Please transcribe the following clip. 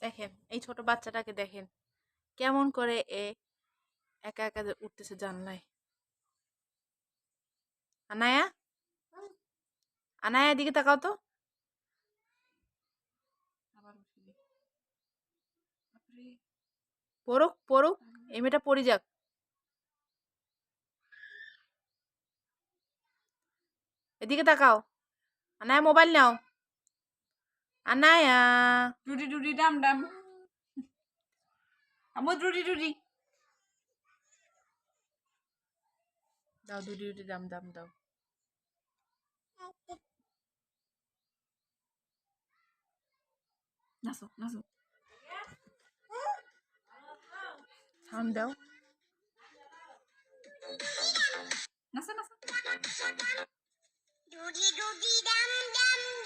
দেখেন এই ছোট বাচ্চাটাকে দেখেন কেমন করে একা একা উঠতেছে জানলায়। আনায়া, আনায়া এদিকে তাকাও তো। আবার উঠলি। বাপরে। পড়ুক পড়ুক, এই মেয়েটা পড়ে যাক। এদিকে তাকাও। আনায়া মোবাইল নাও। আনায়া। রুটি রুটি ডাম ডাম। আমুদ রুটি রুটি। দাও দুটি দুটি দাম দাম দাও। নাচো নাচো। সাউন্ড দাও। নাচো নাচো। Doody doody dum dum